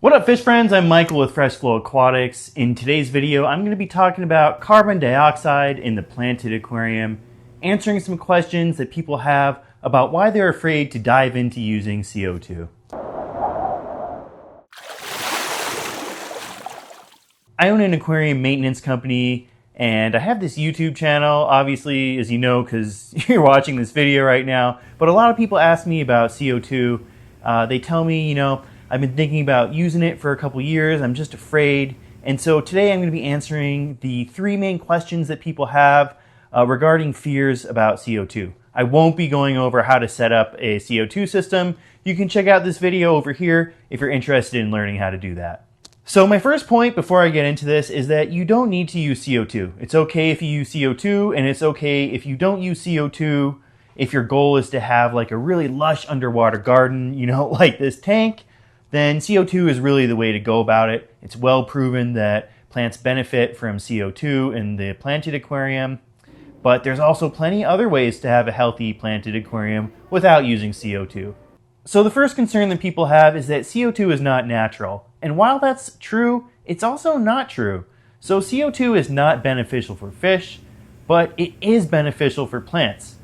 What up, fish friends? I'm Michael with Fresh Flow Aquatics. In today's video, I'm going to be talking about carbon dioxide in the planted aquarium, answering some questions that people have about why they're afraid to dive into using CO2. I own an aquarium maintenance company, and I have this YouTube channel, obviously, as you know, because you're watching this video right now. But a lot of people ask me about CO2. They tell me, I've been thinking about using it for a couple years. I'm just afraid. And so today I'm going to be answering the three main questions that people have regarding fears about CO2. I won't be going over how to set up a CO2 system. You can check out this video over here if you're interested in learning how to do that. So my first point before I get into this is that you don't need to use CO2. It's okay if you use CO2, and it's okay if you don't use CO2 if your goal is to have like a really lush underwater garden, like this tank. Then CO2 is really the way to go about it. It's well proven that plants benefit from CO2 in the planted aquarium, but there's also plenty other ways to have a healthy planted aquarium without using CO2. So the first concern that people have is that CO2 is not natural. And while that's true, it's also not true. So CO2 is not beneficial for fish, but it is beneficial for plants.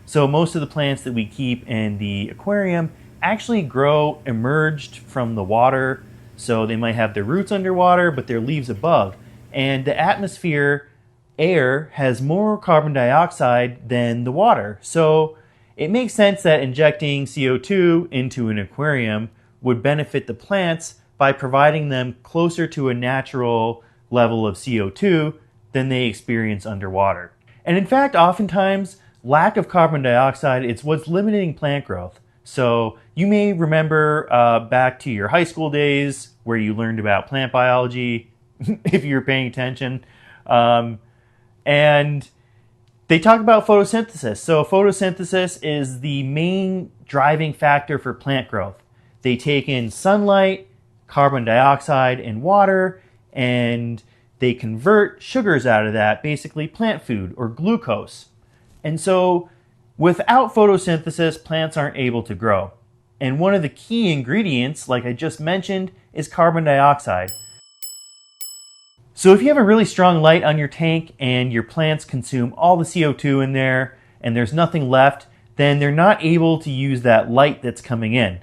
So most of the plants that we keep in the aquarium actually grow emerged from the water. So they might have their roots underwater, but their leaves above. And the atmosphere, air, has more carbon dioxide than the water. So it makes sense that injecting CO2 into an aquarium would benefit the plants by providing them closer to a natural level of CO2 than they experience underwater. And in fact, oftentimes, lack of carbon dioxide is what's limiting plant growth. So you may remember back to your high school days where you learned about plant biology, if you were paying attention. And they talk about photosynthesis. So photosynthesis is the main driving factor for plant growth. They take in sunlight, carbon dioxide, and water, and they convert sugars out of that, basically plant food or glucose. And so without photosynthesis, plants aren't able to grow. And one of the key ingredients, like I just mentioned, is carbon dioxide. So if you have a really strong light on your tank and your plants consume all the CO2 in there and there's nothing left, then they're not able to use that light that's coming in.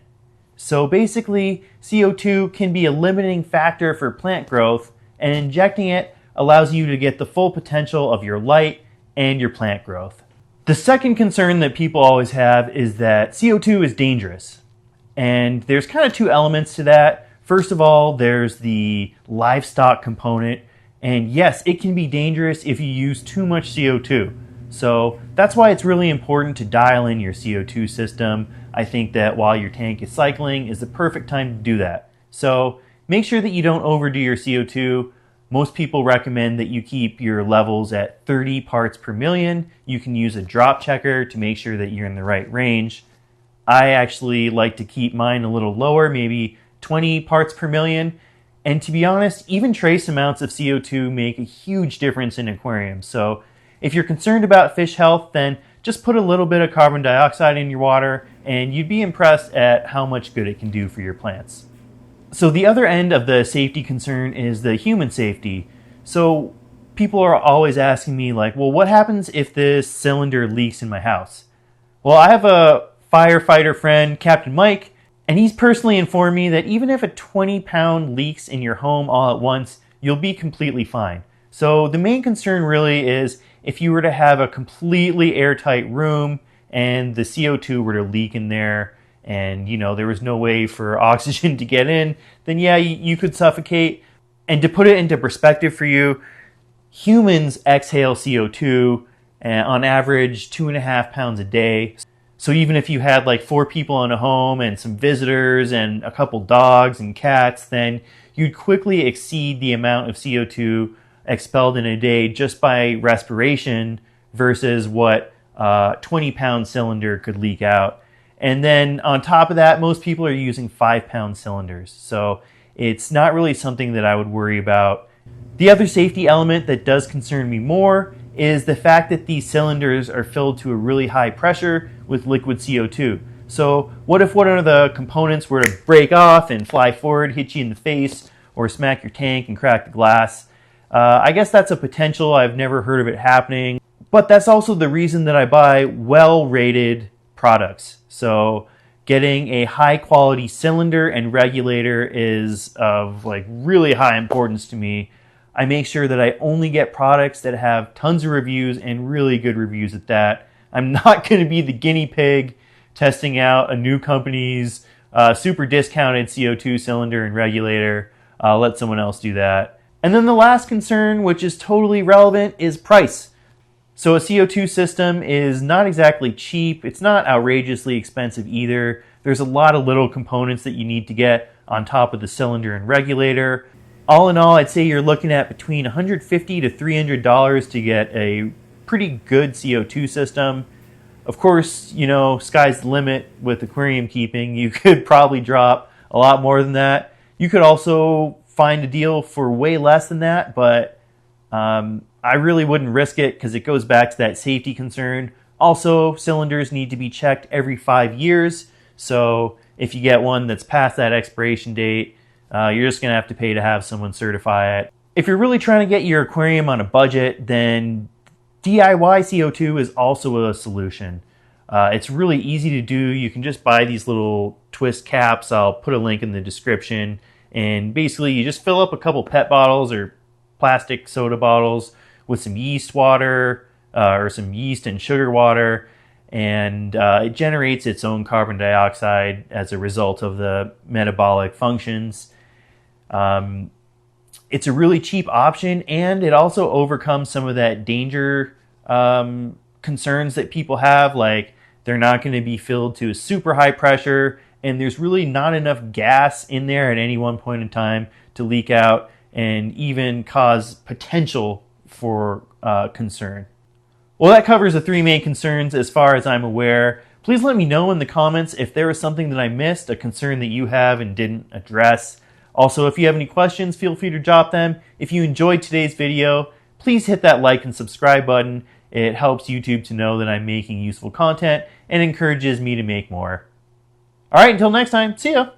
So basically, CO2 can be a limiting factor for plant growth, and injecting it allows you to get the full potential of your light and your plant growth. The second concern that people always have is that CO2 is dangerous. And there's kind of two elements to that. First of all, there's the livestock component. And yes, it can be dangerous if you use too much CO2. So that's why it's really important to dial in your CO2 system. I think that while your tank is cycling is the perfect time to do that. So make sure that you don't overdo your CO2. Most people recommend that you keep your levels at 30 parts per million. You can use a drop checker to make sure that you're in the right range. I actually like to keep mine a little lower, maybe 20 parts per million. And to be honest, even trace amounts of CO2 make a huge difference in aquariums. So if you're concerned about fish health, then just put a little bit of carbon dioxide in your water and you'd be impressed at how much good it can do for your plants. So the other end of the safety concern is the human safety. So people are always asking me like, well, what happens if this cylinder leaks in my house? Well, I have a firefighter friend, Captain Mike, and he's personally informed me that even if a 20-pound leaks in your home all at once, you'll be completely fine. So the main concern really is if you were to have a completely airtight room and the CO2 were to leak in there, and there was no way for oxygen to get in, then yeah, you could suffocate. And to put it into perspective for you, humans exhale CO2 on average 2.5 pounds a day. So even if you had like 4 people in a home and some visitors and a couple dogs and cats, then you'd quickly exceed the amount of CO2 expelled in a day just by respiration versus what a 20-pound cylinder could leak out. And then on top of that, most people are using 5-pound cylinders. So it's not really something that I would worry about. The other safety element that does concern me more is the fact that these cylinders are filled to a really high pressure with liquid CO2. So what if one of the components were to break off and fly forward, hit you in the face, or smack your tank and crack the glass? I guess that's a potential. I've never heard of it happening. But that's also the reason that I buy well-rated products. So getting a high-quality cylinder and regulator is of like really high importance to me. I make sure that I only get products that have tons of reviews and really good reviews at that. I'm not going to be the guinea pig testing out a new company's super discounted CO2 cylinder and regulator. Let someone else do that. And then the last concern, which is totally relevant, is price. So a CO2 system is not exactly cheap. It's not outrageously expensive either. There's a lot of little components that you need to get on top of the cylinder and regulator. All in all, I'd say you're looking at between $150 to $300 to get a pretty good CO2 system. Of course, you know, sky's the limit with aquarium keeping. You could probably drop a lot more than that. You could also find a deal for way less than that, but I really wouldn't risk it because it goes back to that safety concern. Also, cylinders need to be checked every 5 years. So if you get one that's past that expiration date, you're just going to have to pay to have someone certify it. If you're really trying to get your aquarium on a budget, then DIY CO2 is also a solution. It's really easy to do. You can just buy these little twist caps. I'll put a link in the description. And basically, you just fill up a couple PET bottles or plastic soda bottles with some yeast water or some yeast and sugar water, and it generates its own carbon dioxide as a result of the metabolic functions. It's a really cheap option, and it also overcomes some of that danger concerns that people have, like they're not going to be filled to a super high pressure, and there's really not enough gas in there at any one point in time to leak out and even cause potential for concern. Well, that covers the three main concerns as far as I'm aware. Please let me know in the comments if there was something that I missed, a concern that you have and didn't address. Also, if you have any questions, feel free to drop them. If you enjoyed today's video, please hit that like and subscribe button. It helps YouTube to know that I'm making useful content and encourages me to make more. All right, until next time, see ya.